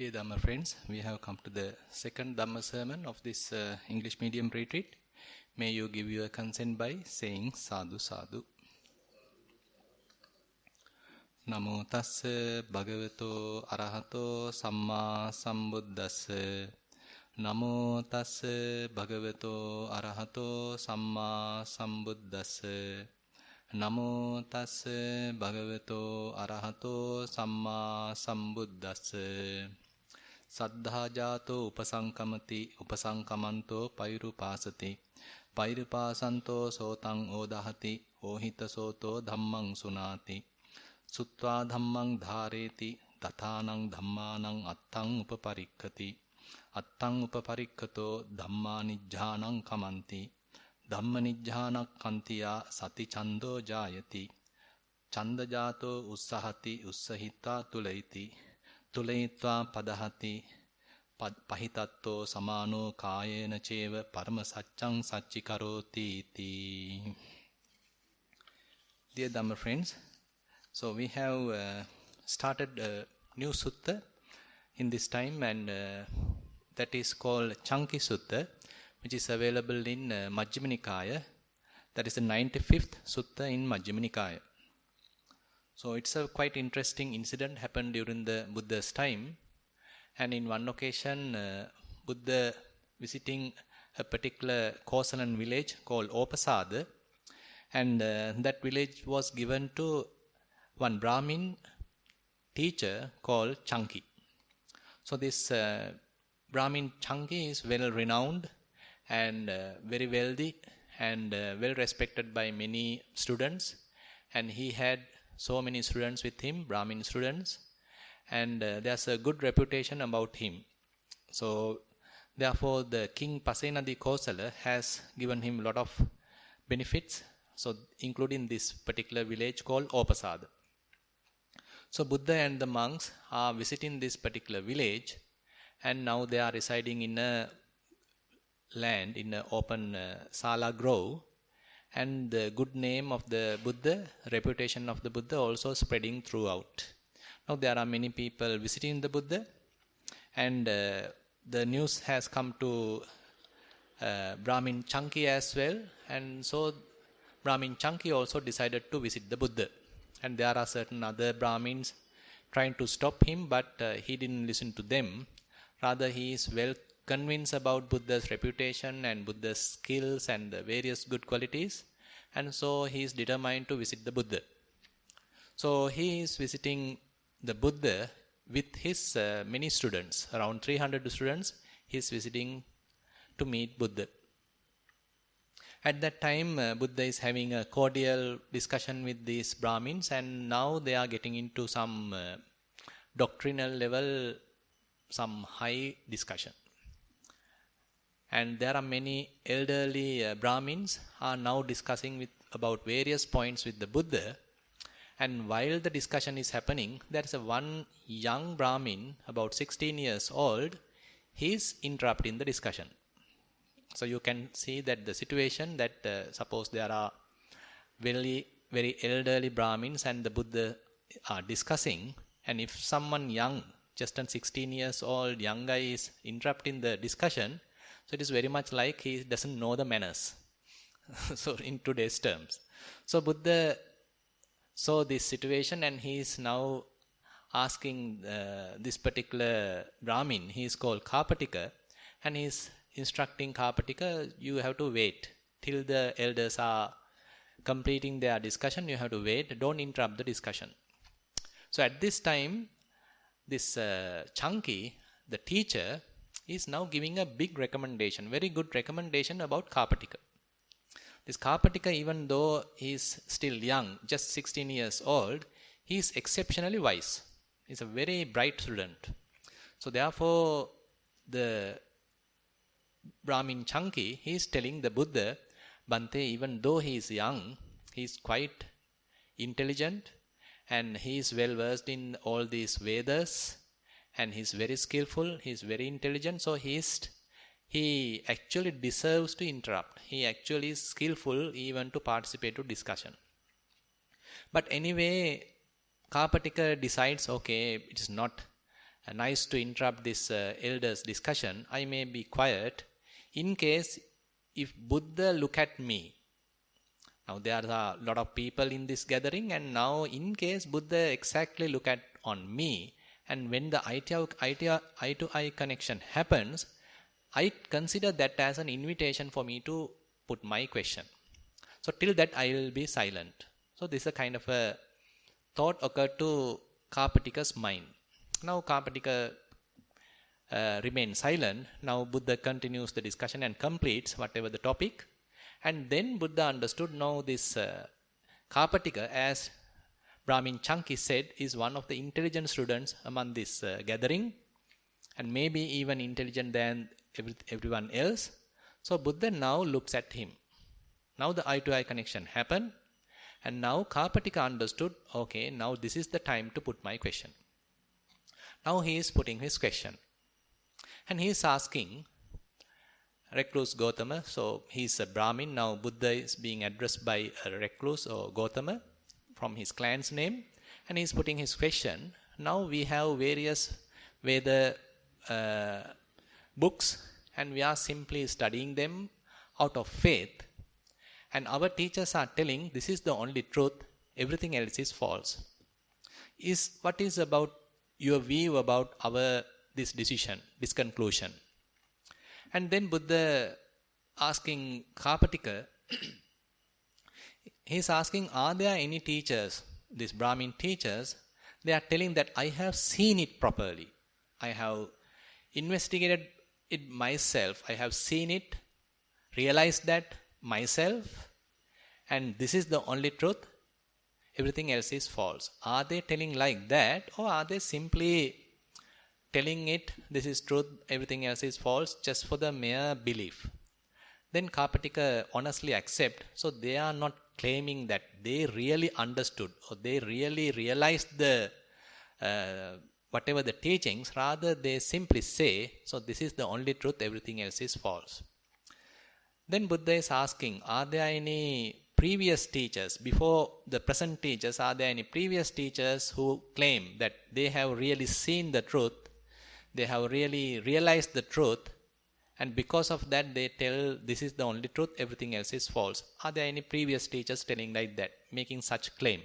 Dear Dhamma friends, we have come to the second Dhamma sermon of this English medium retreat. May you give your consent by saying Sadhu Sadhu. Namo tassa bhagavato arahato samma sambuddhassa. Namo tassa bhagavato arahato samma sambuddhassa. Namo tassa bhagavato arahato samma sambuddhassa. Saddha jato upasankamanto pairupasati. Pairupasanto sotang odahati. Ohita soto dhammang sunati. Sutta dhammang dhareti. Tathanang dhammanang attang upaparikkati. Attang upaparikkato dhammanijjhanang kamanti. Dhammanijjhanak kantiya sati chando jayati. Chanda jato ussahati ussahita tulaiti. Tulayitva padahati. Pahitatto samano kayena cheva parama saccang sacchikaroti iti. Dear Dhamma friends, so we have started a new sutta in this time, and that is called Chanki Sutta, which is available in Majjhima Nikaya. That is the 95th sutta in Majjhima Nikaya. So it's a quite interesting incident happened during the Buddha's time. And in one occasion, Buddha visiting a particular Kosalan village called Opasada. And that village was given to one Brahmin teacher called Chanki. So this Brahmin Chanki is well renowned and very wealthy and well respected by many students. And he had so many students with him, Brahmin students. And there's a good reputation about him. So therefore the king Pasenadi Kosala has given him a lot of benefits, so including this particular village called Opasada. So Buddha and the monks are visiting this particular village, and now they are residing in a land, in an open Sala grove, and the good name of the Buddha, reputation of the Buddha also spreading throughout. Now there are many people visiting the Buddha, and the news has come to Brahmin Chanki as well, and so Brahmin Chanki also decided to visit the Buddha. And there are certain other Brahmins trying to stop him, but he didn't listen to them. Rather, he is well convinced about Buddha's reputation and Buddha's skills and the various good qualities, and so he is determined to visit the Buddha. So he is visiting the Buddha with his many students, around 300 students. He is visiting to meet Buddha. At that time, Buddha is having a cordial discussion with these Brahmins, and now they are getting into some doctrinal level, some high discussion. And there are many elderly Brahmins are now discussing about various points with the Buddha. And while the discussion is happening, there is one young Brahmin, about 16 years old. He is interrupting the discussion. So you can see that the situation that suppose there are very, very elderly Brahmins and the Buddha are discussing, and if someone young, just 16 years old, young guy is interrupting the discussion, so it is very much like he doesn't know the manners. So in today's terms. So Buddha saw this situation, and he is now asking this particular Brahmin, he is called Kapatika, and he is instructing Kapatika, you have to wait till the elders are completing their discussion. You have to wait, don't interrupt the discussion. So at this time, this Chanki, the teacher, is now giving a big recommendation, very good recommendation about Kapatika. This Kapatika, even though he is still young, just 16 years old, he is exceptionally wise. He is a very bright student. So therefore, the Brahmin Chanki, he is telling the Buddha, Bhante, even though he is young, he is quite intelligent, and he is well versed in all these Vedas, and he is very skillful, he is very intelligent, so he actually deserves to interrupt. He actually is skillful even to participate to discussion. But anyway, Kapatika decides, okay, it is not nice to interrupt this elders' discussion. I may be quiet in case if Buddha look at me. Now there are a lot of people in this gathering, and now in case Buddha exactly look at on me, and when the eye to eye connection happens, I consider that as an invitation for me to put my question. So till that I will be silent. So this is a kind of a thought occurred to Kapatika's mind. Now Kapatika remains silent. Now Buddha continues the discussion and completes whatever the topic. And then Buddha understood now this Kapatika, as Brahmin Chanki said, is one of the intelligent students among this gathering, and maybe even intelligent than everyone else. So Buddha now looks at him. Now the eye to eye connection happened, and now Kapatika understood, okay, now this is the time to put my question. Now he is putting his question, and he is asking recluse Gautama. So he is a Brahmin. Now Buddha is being addressed by a recluse or Gautama from his clan's name, and he is putting his question. Now we have various Veda books, and we are simply studying them out of faith, and our teachers are telling this is the only truth, everything else is false. What is about your view about this decision, this conclusion? And then Buddha asking Kapatika, he is asking, are there any teachers, these Brahmin teachers, they are telling that I have seen it properly. I have investigated it myself. I have seen it, realized that myself, and this is the only truth. Everything else is false. Are they telling like that, or are they simply telling it, this is truth, everything else is false, just for the mere belief? Then Kapatika honestly accept. So they are not claiming that they really understood or they really realized the whatever the teachings. Rather, they simply say, so this is the only truth, everything else is false. Then Buddha is asking, are there any previous teachers, before the present teachers, are there any previous teachers who claim that they have really seen the truth, they have really realized the truth, and because of that they tell this is the only truth, everything else is false? Are there any previous teachers telling like that, making such claim?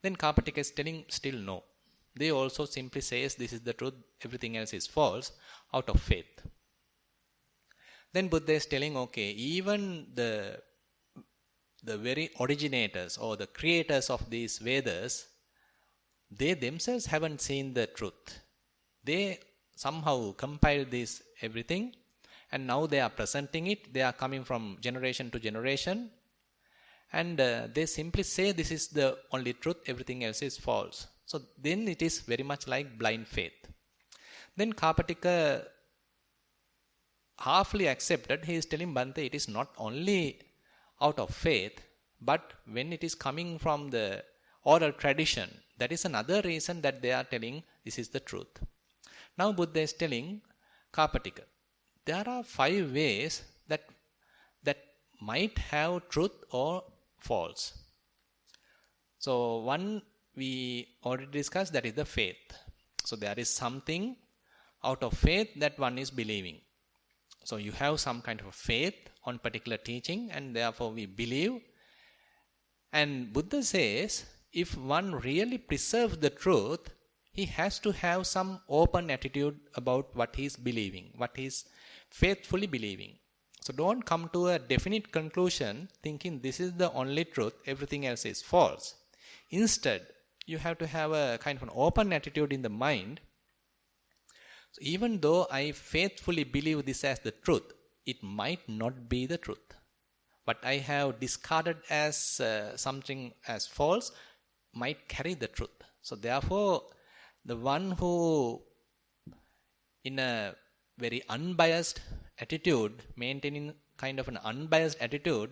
Then Kapatika is telling still no. They also simply says this is the truth, everything else is false, out of faith. Then Buddha is telling, okay, even the very originators or the creators of these Vedas, they themselves haven't seen the truth. They somehow compiled this everything, and now they are presenting it. They are coming from generation to generation, and they simply say this is the only truth, everything else is false. So then it is very much like blind faith. Then Kapatika halfly accepted. He is telling Bhante, it is not only out of faith, but when it is coming from the oral tradition, that is another reason that they are telling this is the truth. Now Buddha is telling Kapatika, there are 5 ways that might have truth or false. So one we already discussed, that is the faith. So there is something out of faith that one is believing. So you have some kind of faith on particular teaching, and therefore we believe. And Buddha says, if one really preserves the truth, he has to have some open attitude about what he is believing, what he is faithfully believing. So don't come to a definite conclusion thinking this is the only truth, everything else is false. Instead, you have to have a kind of an open attitude in the mind. So even though I faithfully believe this as the truth, it might not be the truth. What I have discarded as something as false might carry the truth. So therefore, the one who in a very unbiased attitude, maintaining kind of an unbiased attitude,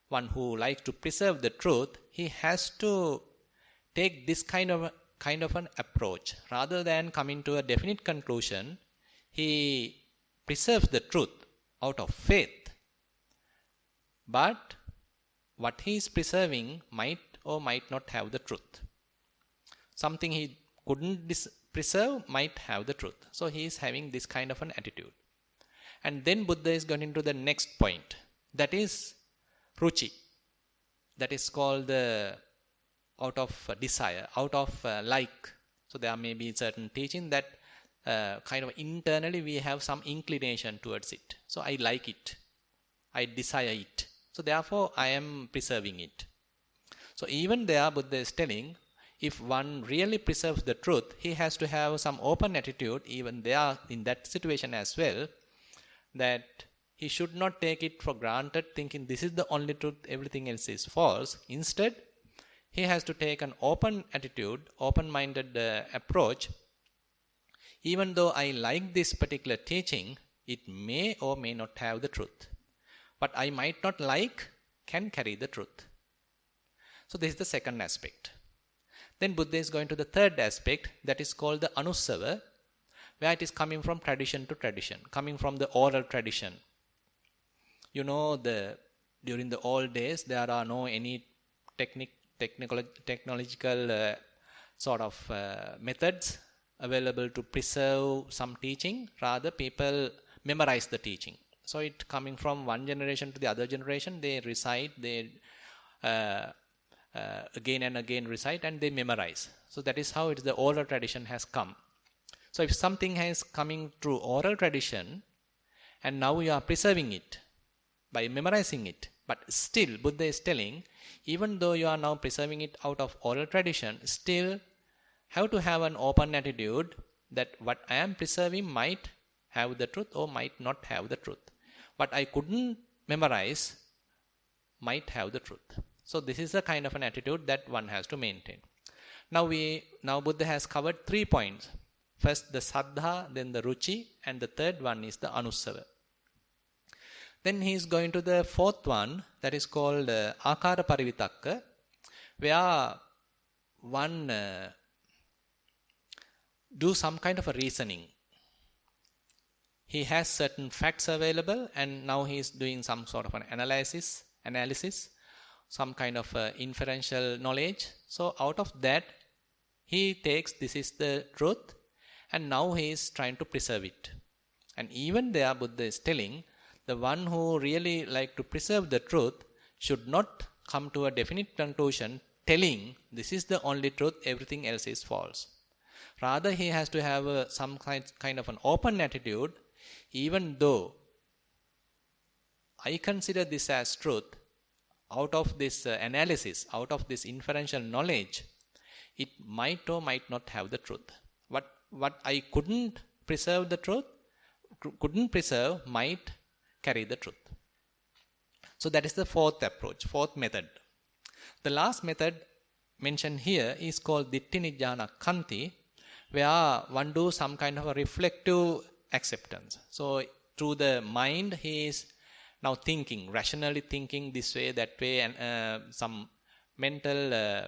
one who likes to preserve the truth, he has to take this kind of an approach. Rather than coming to a definite conclusion, he preserves the truth out of faith. But what he is preserving might or might not have the truth. Something he couldn't preserve might have the truth. So he is having this kind of an attitude. And then Buddha is going into the next point. That is ruchi. That is called the out of desire, out of like. So there may be certain teaching that kind of internally we have some inclination towards it. So I like it. I desire it. So therefore I am preserving it. So even there Buddha is telling, if one really preserves the truth, he has to have some open attitude even there in that situation as well, that he should not take it for granted thinking this is the only truth, everything else is false. Instead, he has to take an open attitude, open-minded approach. Even though I like this particular teaching, it may or may not have the truth. What I might not like can carry the truth. So this is the second aspect. Then Buddha is going to the third aspect, that is called the anussava, where it is coming from tradition to tradition, coming from the oral tradition. You know, during the old days, there are no any technological sort of methods available to preserve some teaching. Rather, people memorize the teaching. So it coming from one generation to the other generation, they recite, they again and again recite, and they memorize. So that is how the oral tradition has come. So if something has coming through oral tradition, and now you are preserving it by memorizing it, but still Buddha is telling, even though you are now preserving it out of oral tradition, still have to have an open attitude that what I am preserving might have the truth or might not have the truth. What I couldn't memorize might have the truth. So this is the kind of an attitude that one has to maintain. Now Buddha has covered 3 points. First the saddha, then the ruchi, and the third one is the anussava. Then he is going to the fourth one, that is called akara parivitakka, where one do some kind of a reasoning. He has certain facts available, and now he is doing some sort of an analysis, some kind of inferential knowledge. So out of that, he takes this is the truth, and now he is trying to preserve it. And even there, Buddha is telling, the one who really like to preserve the truth should not come to a definite conclusion telling this is the only truth, everything else is false. Rather, he has to have some kind of an open attitude. Even though I consider this as truth, out of this analysis, out of this inferential knowledge, it might or might not have the truth. What I couldn't preserve might carry the truth. So that is the fourth approach, fourth method. The last method mentioned here is called Ditti Nijjhana Khanti, where one do some kind of a reflective acceptance. So through the mind, he is now thinking, rationally thinking this way, that way, and some mental,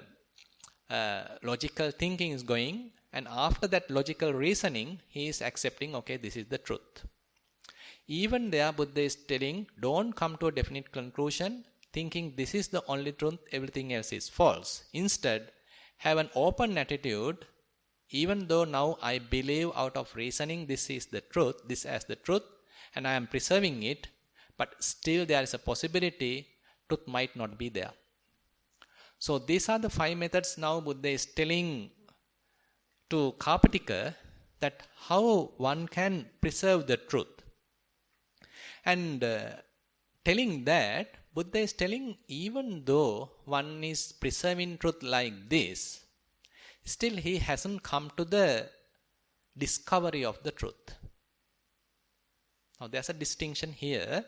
logical thinking is going. And after that logical reasoning, he is accepting, okay, this is the truth. Even there, Buddha is telling, don't come to a definite conclusion, thinking this is the only truth, everything else is false. Instead, have an open attitude. Even though now I believe out of reasoning this is the truth, this as the truth, and I am preserving it, but still there is a possibility truth might not be there. So these are the 5 methods now Buddha is telling to Kapatika that how one can preserve the truth. And telling that, Buddha is telling even though one is preserving truth like this, still he hasn't come to the discovery of the truth. Now there's a distinction here.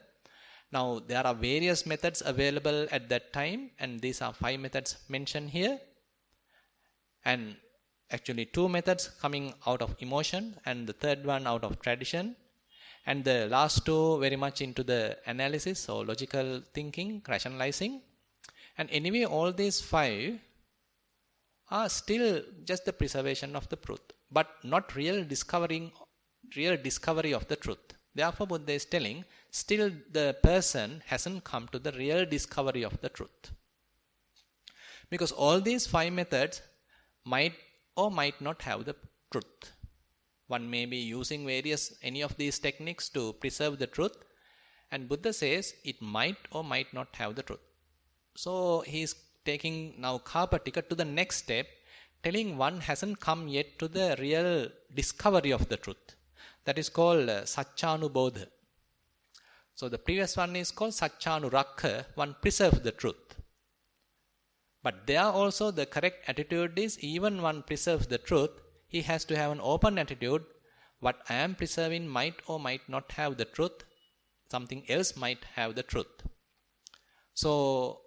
Now there are various methods available at that time, and these are 5 methods mentioned here. And actually 2 methods coming out of emotion, and the third one out of tradition. And the last 2 very much into the analysis or logical thinking, rationalizing. And anyway, all these 5 are still just the preservation of the truth, but not real discovery of the truth. Therefore, Buddha is telling, still the person hasn't come to the real discovery of the truth. Because all these 5 methods might or might not have the truth. One may be using any of these techniques to preserve the truth, and Buddha says it might or might not have the truth. So he is taking now Kapatika to the next step, telling one hasn't come yet to the real discovery of the truth. That is called Satchanubodha. So the previous one is called Satchanurakha, one preserves the truth. But there also the correct attitude is, even one preserves the truth, he has to have an open attitude. What I am preserving might or might not have the truth. Something else might have the truth. So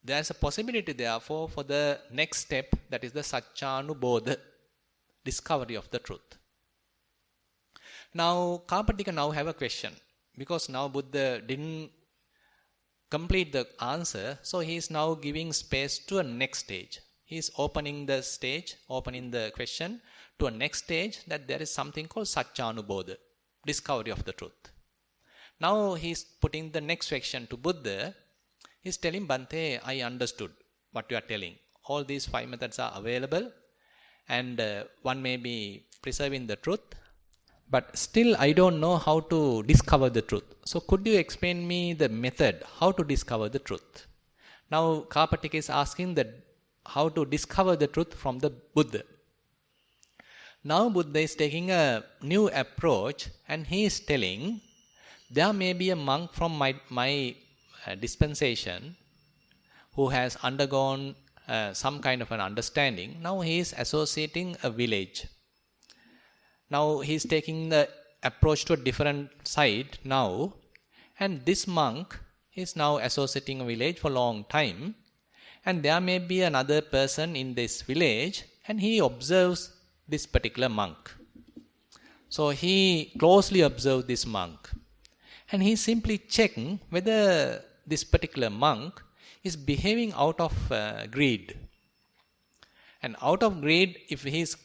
there is a possibility therefore for the next step, that is the Satchanubodha, discovery of the truth. Now Kapatika now have a question, because now Buddha didn't complete the answer, so he is now giving space to a next stage. He is opening the stage, opening the question to a next stage, that there is something called Satchanubodha, discovery of the truth. Now he is putting the next question to Buddha. He is telling, Bhante, I understood what you are telling. All these 5 methods are available, and one may be preserving the truth, but still I don't know how to discover the truth. So could you explain me the method, how to discover the truth? Now Kapatika is asking that how to discover the truth from the Buddha. Now Buddha is taking a new approach, and he is telling, there may be a monk from my dispensation who has undergone some kind of an understanding. Now he is associating a village. Now he is taking the approach to a different side now, and this monk is now associating a village for a long time, and there may be another person in this village, and he observes this particular monk. So he closely observes this monk, and he simply checking whether this particular monk is behaving out of greed. And out of greed, if he is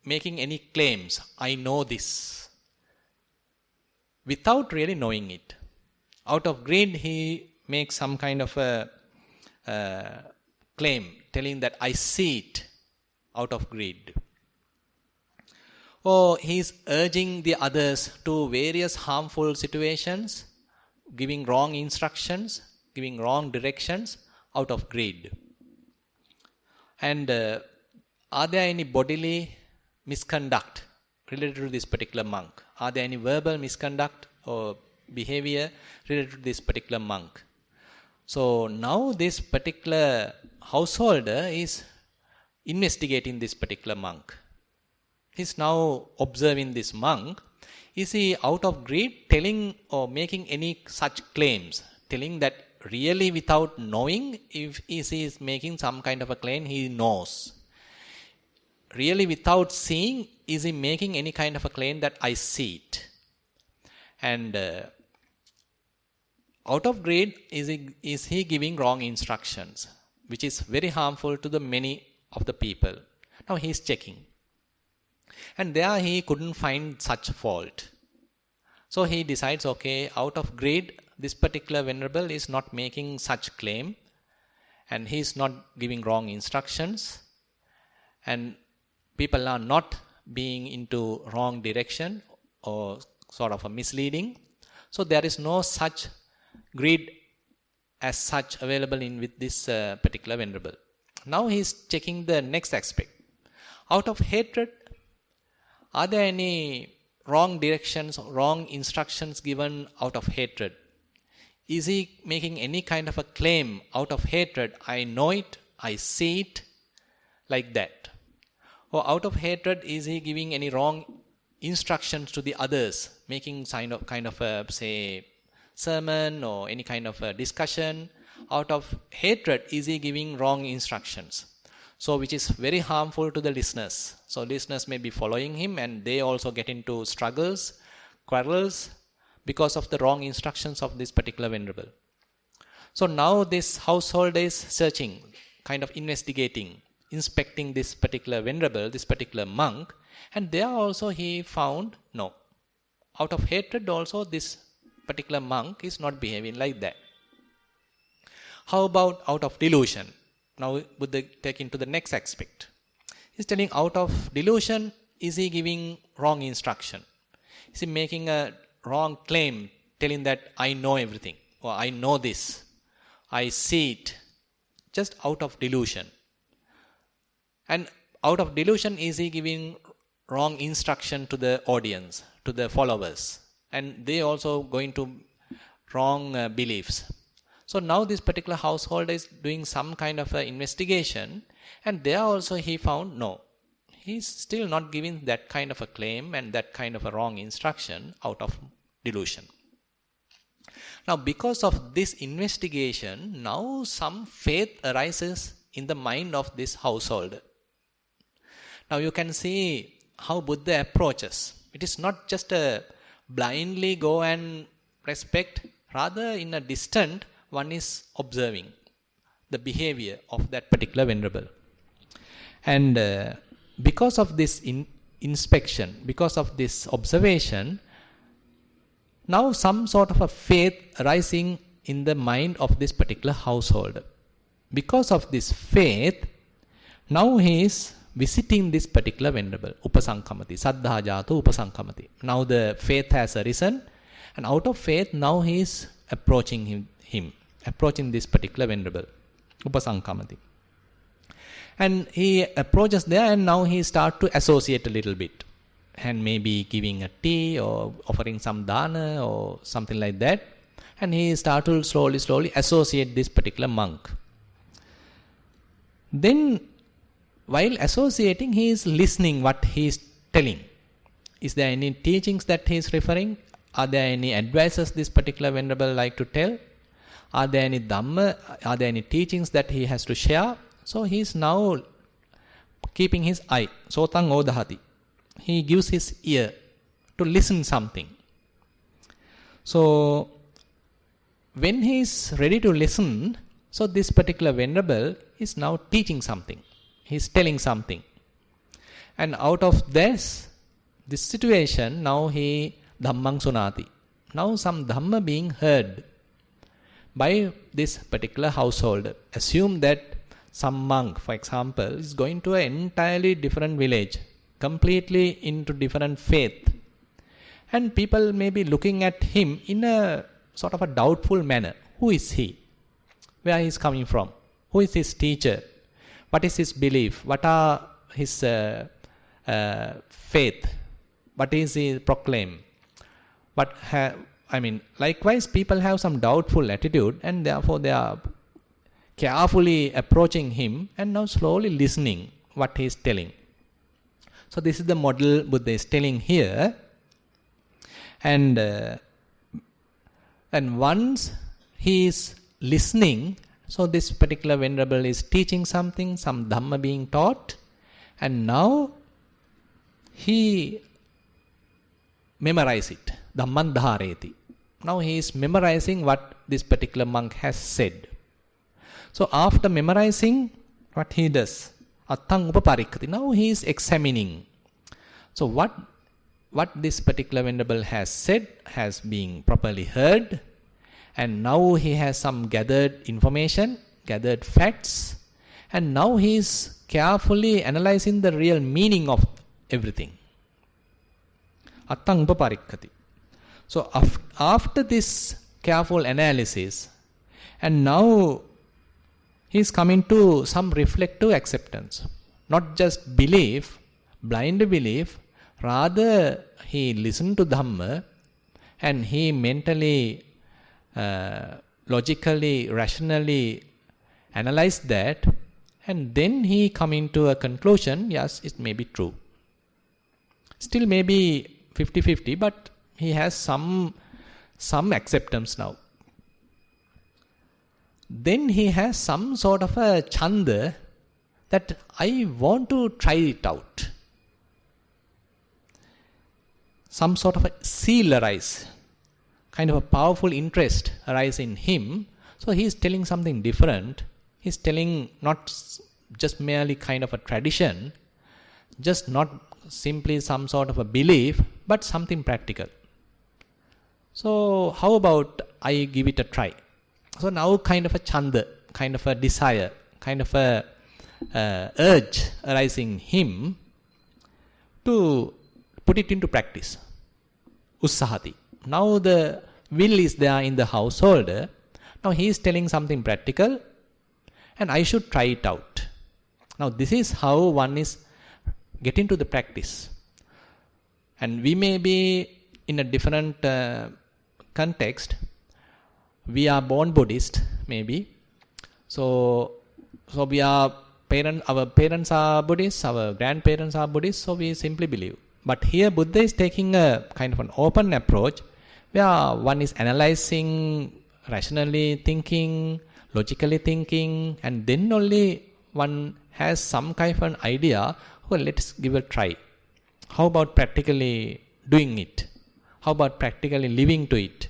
making any claims, I know this, without really knowing it. Out of greed, he makes some kind of a claim, telling that I see it, out of greed. Or he is urging the others to various harmful situations, giving wrong instructions, giving wrong directions, out of greed. And are there any bodily misconduct related to this particular monk? Are there any verbal misconduct or behavior related to this particular monk? So now this particular householder is investigating this particular monk. He is now observing this monk. Is he out of greed telling or making any such claims, telling that really without knowing? If he is making some kind of a claim, he knows. Really without seeing, is he making any kind of a claim that I see it? And out of greed, is he giving wrong instructions, which is very harmful to the many of the people? Now he is checking. And there he couldn't find such fault. So he decides, okay, out of greed, this particular venerable is not making such claim, and he is not giving wrong instructions, and people are not being into wrong direction or sort of a misleading. So there is no such greed as such available with this particular venerable. Now he is checking the next aspect. Out of hatred, are there any wrong directions, wrong instructions given out of hatred? Is he making any kind of a claim out of hatred? I know it, I see it, like that. Or out of hatred, is he giving any wrong instructions to the others, making kind of a, say, sermon or any kind of a discussion? Out of hatred, is he giving wrong instructions? So which is very harmful to the listeners. So listeners may be following him, and they also get into struggles, quarrels, because of the wrong instructions of this particular venerable. So now this householder is searching, kind of investigating, inspecting this particular venerable, this particular monk, and there also he found, no, out of hatred also this particular monk is not behaving like that. How about out of delusion? Now Buddha take into the next aspect. He's telling out of delusion, is he giving wrong instruction? Is he making a wrong claim, telling that I know everything, or I know this, I see it, just out of delusion? And out of delusion, is he giving wrong instruction to the audience, to the followers? And they also going to wrong beliefs. So now this particular householder is doing some kind of a investigation, and there also he found no. He's still not giving that kind of a claim and that kind of a wrong instruction out of delusion. Now because of this investigation, now some faith arises in the mind of this householder. Now you can see how Buddha approaches. It is not just a blindly go and respect, rather in a distant one is observing the behavior of that particular venerable. And because of this inspection, because of this observation, now some sort of a faith arising in the mind of this particular householder. Because of this faith, now he is visiting this particular venerable, upasankamati, saddha jato upasankamati. Now the faith has arisen, and out of faith now he is approaching him, approaching this particular venerable, upasankamati. And he approaches there, and now he starts to associate a little bit, and maybe giving a tea or offering some dana or something like that. And he starts to slowly associate this particular monk. Then while associating, he is listening what he is telling. Is there any teachings that he is referring? Are there any advices this particular venerable like to tell? Are there any dhamma? Are there any teachings that he has to share? So he is now keeping his eye, sotang odahati. He gives his ear to listen something. So when he is ready to listen, so this particular venerable is now teaching something. He is telling something. And out of this situation, now he dhammang sunati. Now some dhamma being heard by this particular householder. Assume that some monk, for example, is going to an entirely different village, completely into different faith. And people may be looking at him in a sort of a doubtful manner. Who is he? Where he is coming from? Who is his teacher? What is his belief? What are his faith? What is he proclaim? Likewise, people have some doubtful attitude, and therefore they are carefully approaching him and now slowly listening what he is telling. So this is the model Buddha is telling here. And once he is listening, so this particular venerable is teaching something, some dhamma being taught, and now he memorize it. Dhamman dhareti. Now he is memorizing what this particular monk has said. So after memorizing, what he does? Attang upaparikkhati. Now he is examining. So what this particular venerable has said has been properly heard, and now he has some gathered information, gathered facts, and now he is carefully analyzing the real meaning of everything. Attang upaparikkati. So after this careful analysis, and now he is coming to some reflective acceptance. Not just belief, blind belief, rather he listened to Dhamma and he mentally, logically, rationally analyzed that, and then he coming to a conclusion, yes, it may be true. Still maybe 50-50, but he has some acceptance now. Then he has some sort of a chanda that I want to try it out. Some sort of a zeal arise, kind of a powerful interest arise in him. So he is telling something different. He is telling not just merely kind of a tradition, just not simply some sort of a belief, but something practical. So how about I give it a try? So now kind of a chanda, kind of a desire, kind of a urge arising in him to put it into practice. Ussahati. Now the will is there in the householder. Now he is telling something practical and I should try it out. Now this is how one is getting to the practice. And we may be in a different context. We are born Buddhist, maybe. So we are our parents are Buddhists, our grandparents are Buddhists, so we simply believe. But here Buddha is taking a kind of an open approach where one is analyzing, rationally thinking, logically thinking, and then only one has some kind of an idea, well, let's give a try. How about practically doing it? How about practically living to it?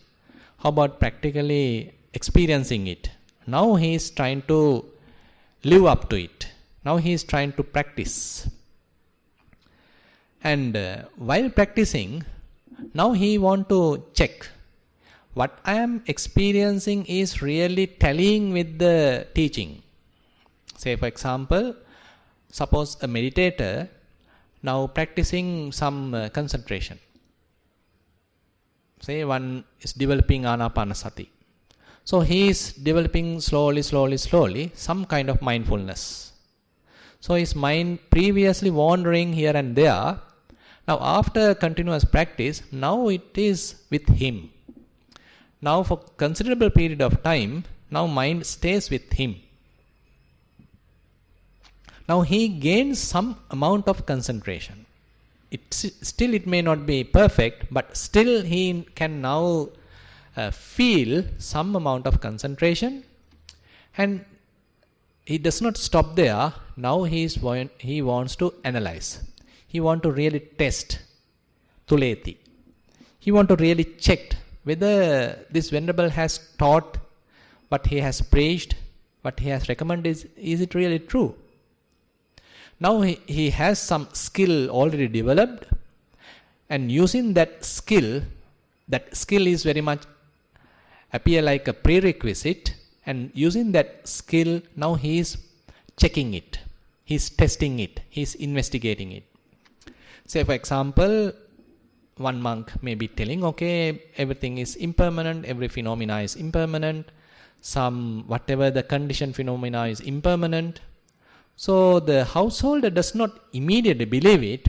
How about practically experiencing it? Now he is trying to live up to it. Now he is trying to practice. And while practicing, now he want to check what I am experiencing is really tallying with the teaching. Say for example, suppose a meditator now practicing some concentration. Say one is developing anapanasati. So he is developing slowly some kind of mindfulness. So his mind previously wandering here and there. Now after continuous practice, now it is with him. Now for considerable period of time, now mind stays with him. Now he gains some amount of concentration. It may not be perfect, but still he can now feel some amount of concentration, and he does not stop there. Now he wants to analyze. He wants to really test tuleti. He wants to really check whether this Venerable has taught, what he has preached, what he has recommended, is it really true? Now he has some skill already developed, and using that skill is very much appear like a prerequisite, and using that skill, now he is checking it, he is testing it, he is investigating it. Say for example, one monk may be telling, okay, everything is impermanent, every phenomena is impermanent, whatever the conditioned phenomena is impermanent. So the householder does not immediately believe it,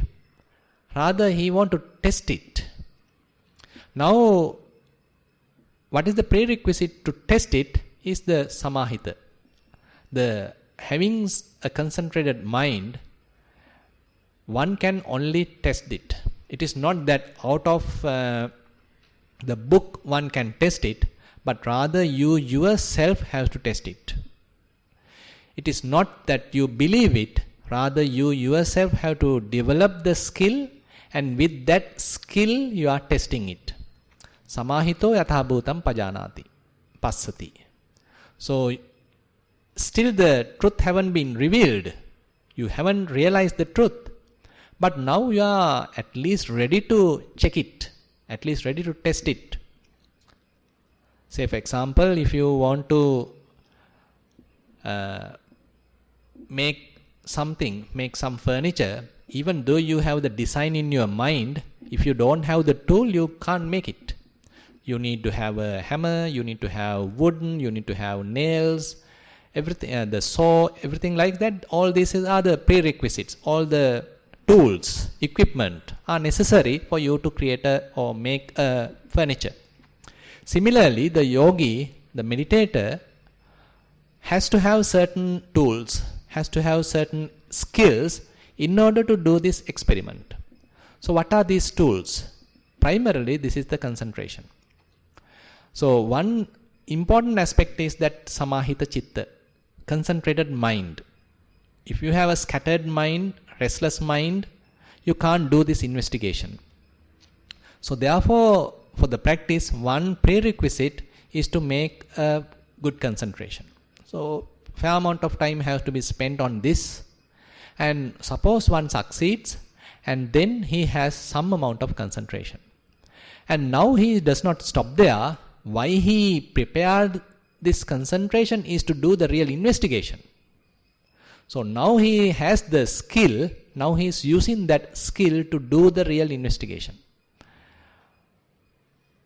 rather he want to test it. Now, what is the prerequisite to test it is the samahita. The having a concentrated mind, one can only test it. It is not that out of the book one can test it, but rather you yourself have to test it. It is not that you believe it, rather you yourself have to develop the skill, and with that skill you are testing it. Samahito yatha bhutam pajanati, passati. So still the truth haven't been revealed. You haven't realized the truth. But now you are at least ready to check it, at least ready to test it. Say for example, if you want to make some furniture, even though you have the design in your mind, if you don't have the tool, you can't make it. You need to have a hammer, you need to have wooden, you need to have nails, everything, the saw, everything like that. All these are the prerequisites. All the tools, equipment are necessary for you to create or make a furniture. Similarly, the yogi, the meditator, has to have certain tools, has to have certain skills in order to do this experiment. So what are these tools? Primarily, this is the concentration. So one important aspect is that samahita chitta, concentrated mind. If you have a scattered mind, restless mind, you can't do this investigation. So therefore, for the practice, one prerequisite is to make a good concentration. So fair amount of time has to be spent on this, and suppose one succeeds, and then he has some amount of concentration. And now he does not stop there. Why he prepared this concentration is to do the real investigation. So now he has the skill, now he is using that skill to do the real investigation.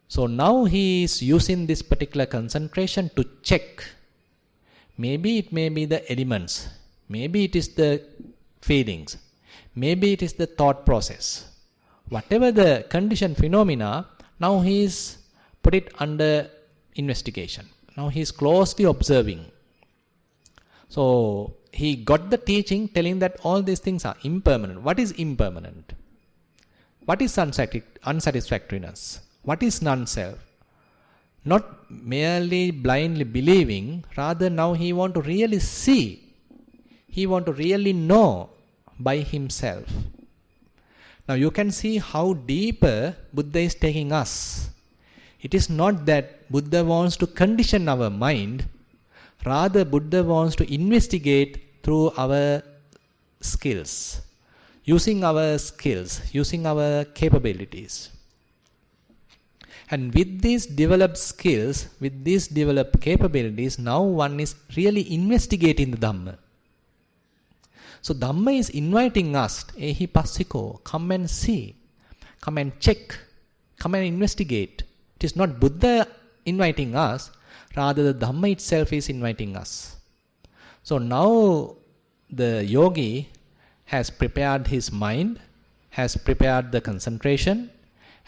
So now he is using this particular concentration to check. Maybe it may be the elements, maybe it is the feelings, maybe it is the thought process. Whatever the conditioned phenomena, now he is put it under investigation. Now he is closely observing. So he got the teaching telling that all these things are impermanent. What is impermanent? What is unsatisfactoriness? What is non-self? Not merely blindly believing, rather now he want to really see. He want to really know by himself. Now you can see how deeper Buddha is taking us. It is not that Buddha wants to condition our mind, rather Buddha wants to investigate through our skills, using our skills, using our capabilities. And with these developed skills, with these developed capabilities, now one is really investigating the Dhamma. So Dhamma is inviting us, ehi passiko, come and see, come and check, come and investigate. It is not Buddha inviting us, rather the Dhamma itself is inviting us. So now the yogi has prepared his mind, has prepared the concentration,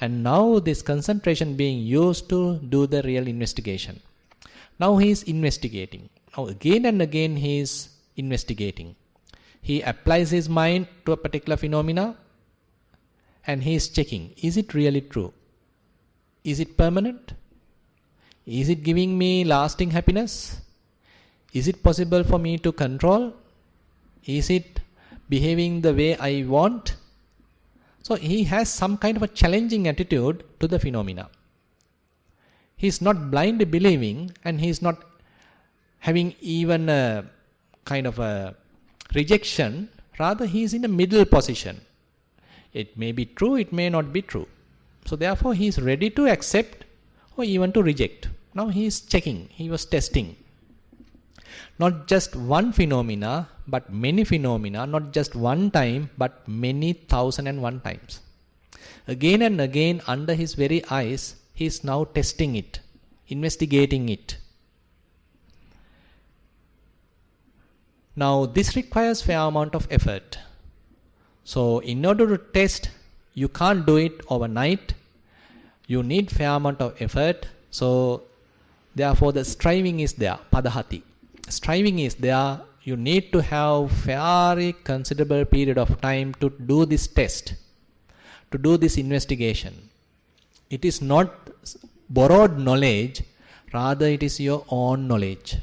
and now this concentration being used to do the real investigation. Now he is investigating. Now again and again he is investigating. He applies his mind to a particular phenomena and he is checking, is it really true? Is it permanent? Is it giving me lasting happiness? Is it possible for me to control? Is it behaving the way I want? So he has some kind of a challenging attitude to the phenomena. He is not blindly believing and he is not having even a kind of a rejection, rather he is in a middle position. It may be true, it may not be true. So therefore he is ready to accept or even to reject. Now he is checking, he was testing. Not just one phenomena, but many phenomena, not just one time, but many 1,001 times. Again and again, under his very eyes, he is now testing it, investigating it. Now this requires fair amount of effort. So in order to test, you can't do it overnight. You need fair amount of effort. So therefore the striving is there, padahati. Striving is there. You need to have very considerable period of time to do this test, to do this investigation. It is not borrowed knowledge, rather it is your own knowledge.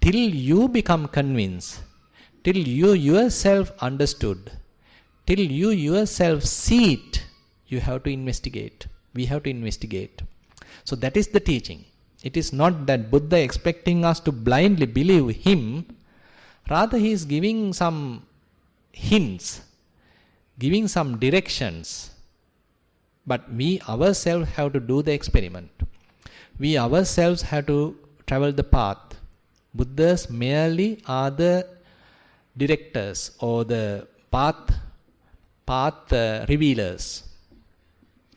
Till you become convinced, till you yourself understood, till you yourself see it, you have to investigate. We have to investigate. So that is the teaching. It is not that Buddha expecting us to blindly believe him, rather he is giving some hints, giving some directions. But we ourselves have to do the experiment. We ourselves have to travel the path. Buddhas merely are the directors or the path revealers.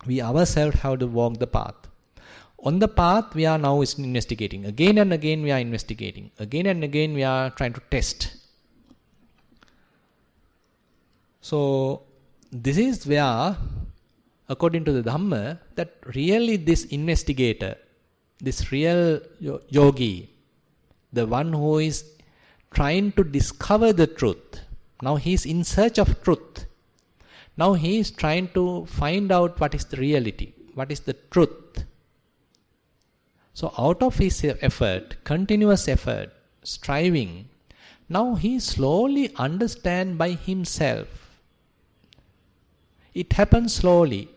We ourselves have to walk the path. On the path, we are now investigating. Again and again, we are investigating. Again and again, we are trying to test. So, this is where, according to the Dhamma, that really this investigator, this real yogi, the one who is trying to discover the truth, now he is in search of truth. Now he is trying to find out what is the reality, what is the truth. So out of his effort, continuous effort, striving, now he slowly understands by himself. It happens slowly.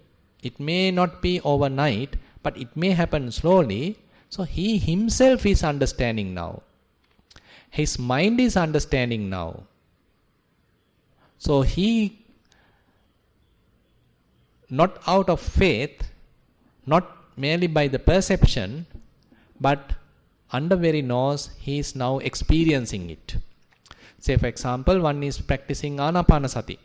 It may not be overnight, but it may happen slowly. So he himself is understanding now. His mind is understanding now. So he, not out of faith, not merely by the perception, but under very nose, he is now experiencing it. Say for example, one is practicing Anapanasati.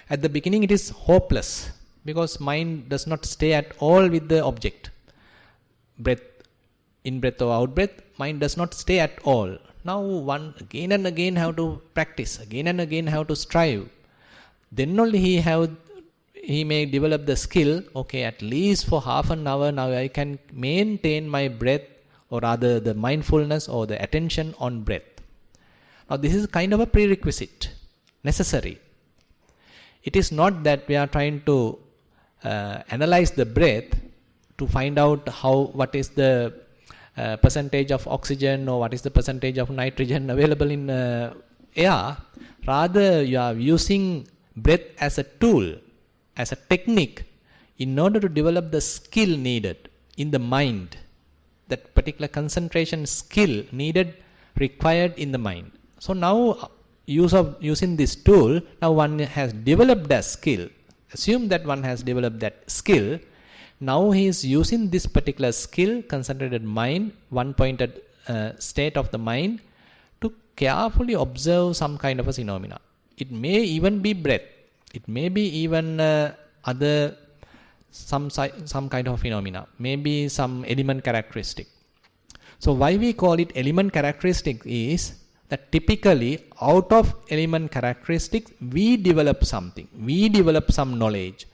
At the beginning it is hopeless because mind does not stay at all with the object. Breath, in breath or out breath, mind does not stay at all. Now one again and again have to practice, again and again have to strive. Then only he may develop the skill, okay, at least for half an hour now I can maintain my breath, or rather the mindfulness or the attention on breath. Now this is kind of a prerequisite, necessary. It is not that we are trying to analyze the breath to find out what is the percentage of oxygen or what is the percentage of nitrogen available in air. Rather, you are using breath as a tool, as a technique, in order to develop the skill needed in the mind, that particular concentration skill required in the mind. So now, using this tool, now one has developed that skill. Assume that one has developed that skill. Now he is using this particular skill, concentrated mind, one-pointed state of the mind, to carefully observe some kind of a phenomena. It may even be breath. It may be even some kind of phenomena. Maybe some element characteristic. So why we call it element characteristic is that typically out of element characteristics we develop something. We develop some knowledge.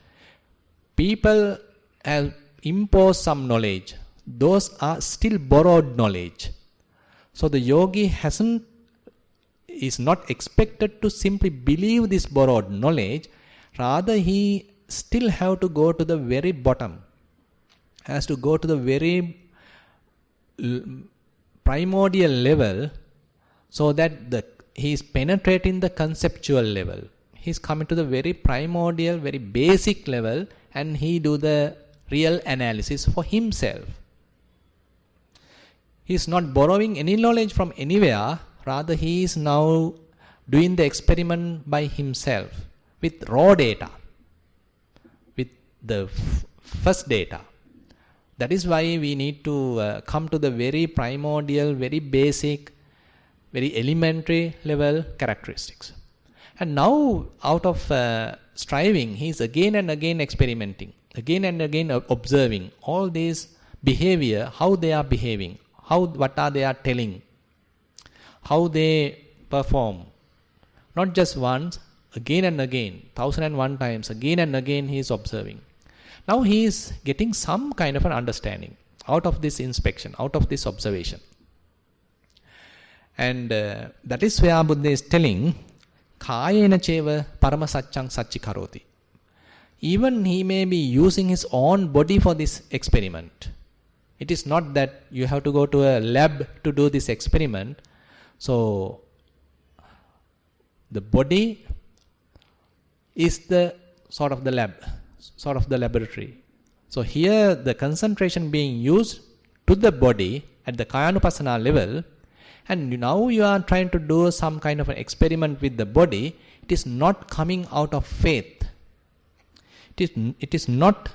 People have imposed some knowledge. Those are still borrowed knowledge. So the yogi is not expected to simply believe this borrowed knowledge. Rather, he still have to go to the very bottom. Has to go to the very primordial level, so that he is penetrating the conceptual level. He is coming to the very primordial, very basic level, and he do the real analysis for himself. He is not borrowing any knowledge from anywhere. Rather, he is now doing the experiment by himself with raw data, with the first data. That is why we need to come to the very primordial, very basic, very elementary level characteristics. And now, out of striving, he is again and again experimenting, again and again observing all these behavior, how they are behaving, what are they are telling, how they perform. Not just once, again and again, 1001 times, again and again he is observing. Now he is getting some kind of an understanding out of this inspection, out of this observation. And that is where Buddha is telling, Kayena cheva parama satchang satchi karoti. Even he may be using his own body for this experiment. It is not that you have to go to a lab to do this experiment. So, the body is the sort of the lab, sort of the laboratory. So, here the concentration being used to the body at the Kayanupassana level, and now you are trying to do some kind of an experiment with the body. It is not coming out of faith. It is not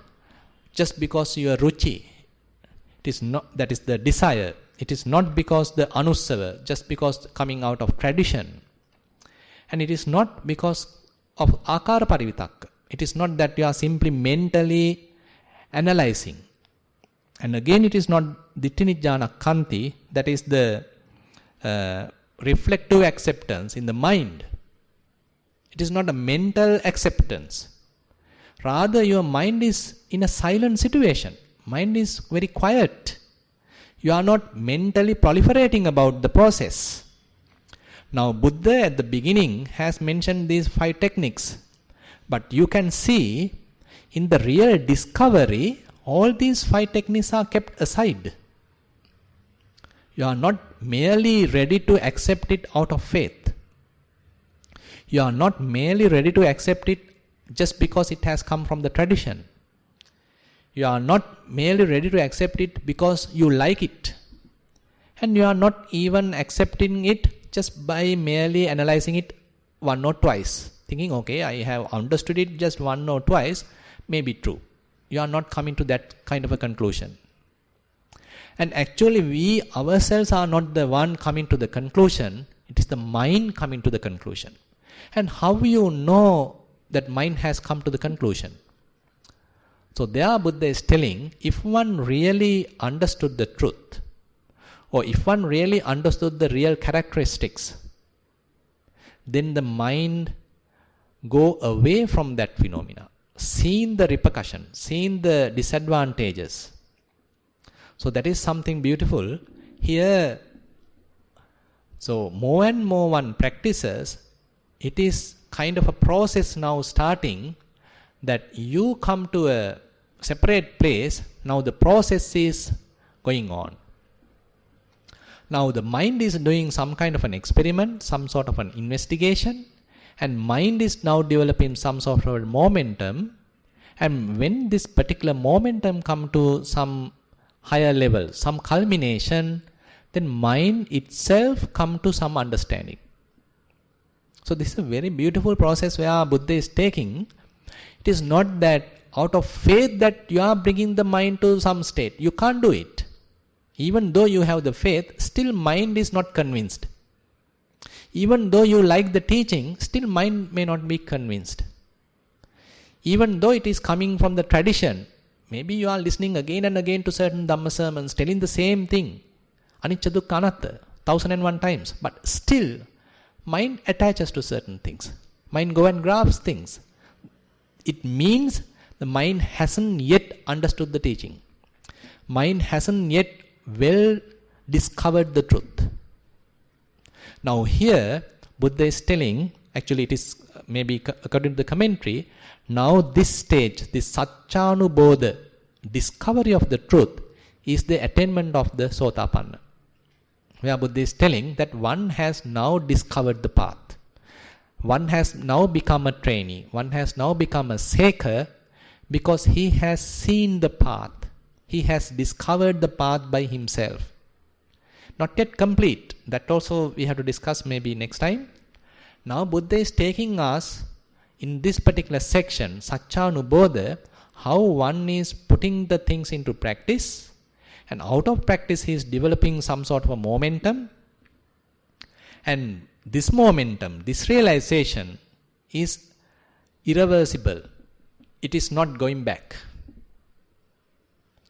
just because you are ruchi. It is not, that is the desire. It is not because the anussava, just because coming out of tradition. And it is not because of akara parivitakka. It is not that you are simply mentally analyzing. And again, it is not dittinijjana kanti, that is the reflective acceptance in the mind. It is not a mental acceptance. Rather, your mind is in a silent situation. Mind is very quiet. You are not mentally proliferating about the process. Now, Buddha at the beginning has mentioned these 5 techniques. But you can see in the real discovery, all these 5 techniques are kept aside. You are not merely ready to accept it out of faith. You are not merely ready to accept it just because it has come from the tradition. You are not merely ready to accept it because you like it. And you are not even accepting it just by merely analyzing it 1 or twice. Thinking, okay, I have understood it just 1 or twice, may be true. You are not coming to that kind of a conclusion. And actually, we ourselves are not the one coming to the conclusion. It is the mind coming to the conclusion. And how you know that mind has come to the conclusion? So there Buddha is telling, if one really understood the truth, or if one really understood the real characteristics, then the mind go away from that phenomena, seeing the repercussion, seeing the disadvantages. So that is something beautiful. Here, so more and more one practices, it is kind of a process now starting that you come to a separate place. Now the process is going on. Now the mind is doing some kind of an experiment, some sort of an investigation, and mind is now developing some sort of a momentum. And when this particular momentum come to some higher level, some culmination, then mind itself come to some understanding. So this is a very beautiful process where Buddha is taking. It is not that out of faith that you are bringing the mind to some state. You can't do it. Even though you have the faith, still mind is not convinced. Even though you like the teaching, still mind may not be convinced. Even though it is coming from the tradition, maybe you are listening again and again to certain Dhamma sermons telling the same thing, anicca dukkha anatta, 1001 times, but still mind attaches to certain things. Mind go and grasps things. It means the mind hasn't yet understood the teaching. Mind hasn't yet well discovered the truth. Now here, Buddha is telling, actually it is maybe according to the commentary, now this stage, this Satchanubodha, discovery of the truth, is the attainment of the Sotapanna. Where Buddha is telling that one has now discovered the path. One has now become a trainee. One has now become a seeker because he has seen the path. He has discovered the path by himself. Not yet complete. That also we have to discuss maybe next time. Now Buddha is taking us in this particular section, Satchanubodha, how one is putting the things into practice, and out of practice he is developing some sort of a momentum, and this momentum, this realization is irreversible. It is not going back.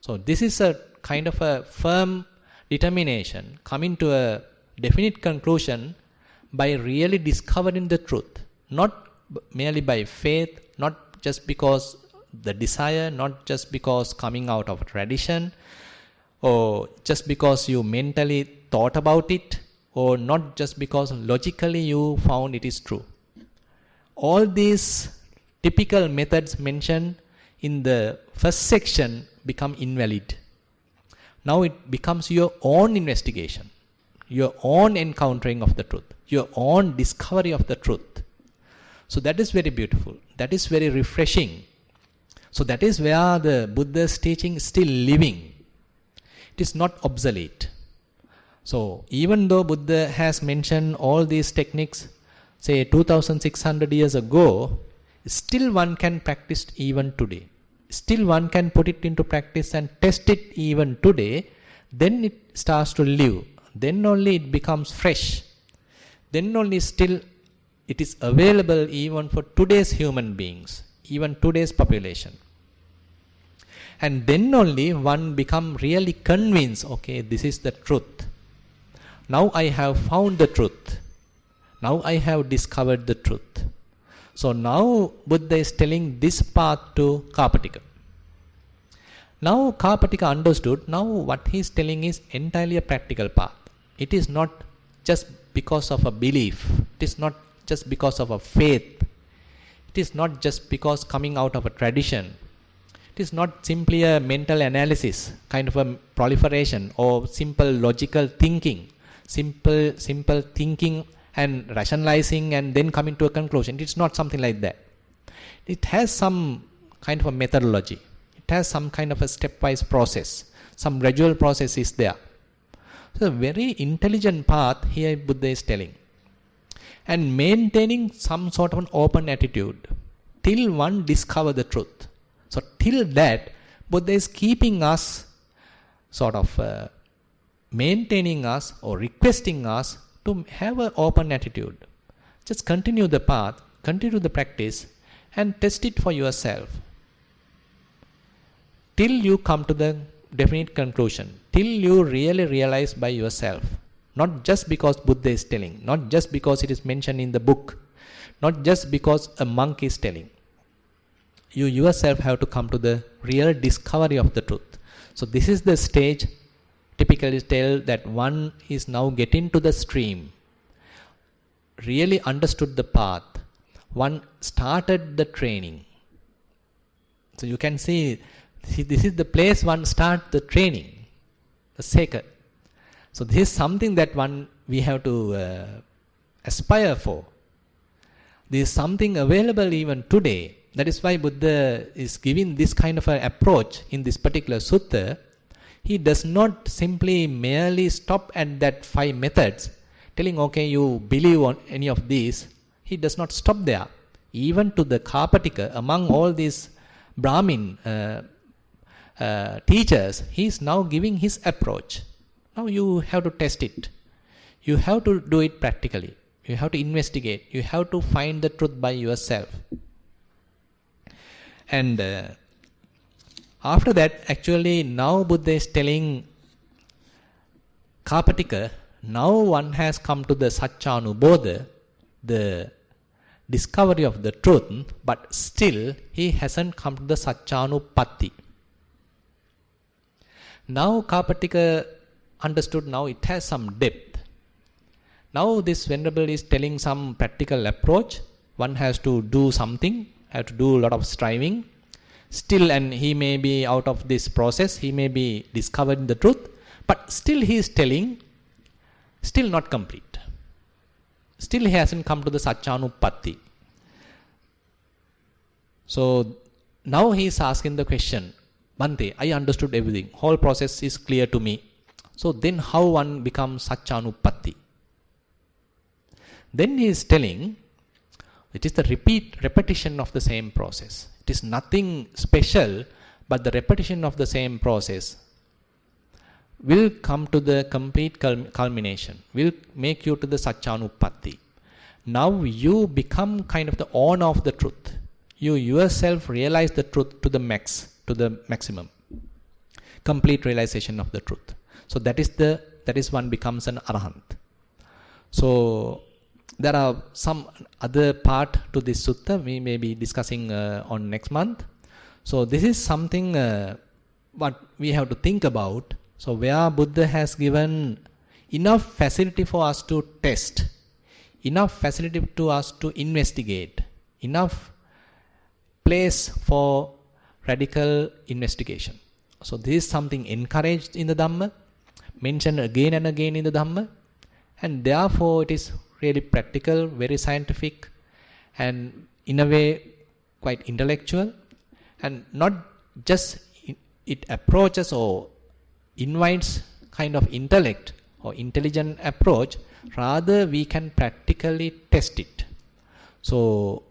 So this is a kind of a firm determination, coming to a definite conclusion by really discovering the truth. Not merely by faith, not just because the desire, not just because coming out of tradition, or just because you mentally thought about it, or not just because logically you found it is true. All these typical methods mentioned in the first section become invalid. Now it becomes your own investigation, your own encountering of the truth, your own discovery of the truth. So that is very beautiful. That is very refreshing. So that is where the Buddha's teaching is still living. It is not obsolete. So even though Buddha has mentioned all these techniques, say 2600 years ago, still one can practice even today. Still one can put it into practice and test it even today. Then it starts to live. Then only it becomes fresh. Then only still it is available even for today's human beings, even today's population. And then only one become really convinced, okay, this is the truth. Now I have found the truth. Now I have discovered the truth. So now Buddha is telling this path to Kapatika. Now Kapatika understood. Now what he is telling is entirely a practical path. It is not just because of a belief. It is not just because of a faith. It is not just because coming out of a tradition. It is not simply a mental analysis, kind of a proliferation or simple logical thinking. Simple thinking and rationalizing and then coming to a conclusion. It's not something like that. It has some kind of a methodology. It has some kind of a stepwise process. Some gradual process is there. So a very intelligent path here Buddha is telling. And maintaining some sort of an open attitude till one discover the truth. So till that, Buddha is keeping us sort of maintaining us or requesting us to have an open attitude. Just continue the path, continue the practice, and test it for yourself. Till you come to the definite conclusion, till you really realize by yourself. Not just because Buddha is telling, not just because it is mentioned in the book, not just because a monk is telling. You yourself have to come to the real discovery of the truth. So this is the stage typically tell that one is now getting to the stream, really understood the path, one started the training. So you can see this is the place one start the training, the seeker. So this is something that we have to aspire for. There is something available even today. That is why Buddha is giving this kind of an approach in this particular sutta. He does not simply merely stop at that 5 methods, telling, okay, you believe on any of these. He does not stop there. Even to the Kapatika, among all these Brahmin teachers, he is now giving his approach. Now you have to test it. You have to do it practically. You have to investigate. You have to find the truth by yourself. And after that, actually, now Buddha is telling Kapatika, now one has come to the Satchanubodha, the discovery of the truth, but still he hasn't come to the Satchanupatti. Now Kapatika understood, now it has some depth. Now this Venerable is telling some practical approach. One has to do something, have to do a lot of striving. Still, and he may be out of this process, he may be discovering the truth, but still he is telling, still not complete. Still he hasn't come to the Satchanupatti. So now he is asking the question, Bhante, I understood everything. Whole process is clear to me. So then how one becomes Satchanupatti? Then he is telling, it is the repetition of the same process. It is nothing special, but the repetition of the same process will come to the complete culmination, will make you to the Satchanupatti. Now you become kind of the owner of the truth. You yourself realize the truth to the maximum. Complete realization of the truth. So that is one becomes an Arahant. So there are some other part to this sutta we may be discussing on next month. So this is something what we have to think about. So where Buddha has given enough facility for us to test, enough facility to us to investigate, enough place for radical investigation. So this is something encouraged in the Dhamma, mentioned again and again in the Dhamma, and therefore it is really practical, very scientific, and in a way quite intellectual, and not just it approaches or invites kind of intellect or intelligent approach, rather we can practically test it. So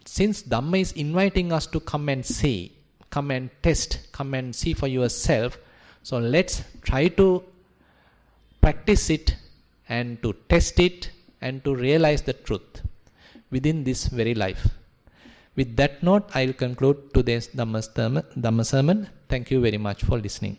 since Dhamma is inviting us to come and see, come and test, come and see for yourself, so let's try to practice it and to test it and to realize the truth within this very life. With that note, I will conclude today's Dhamma sermon. Thank you very much for listening.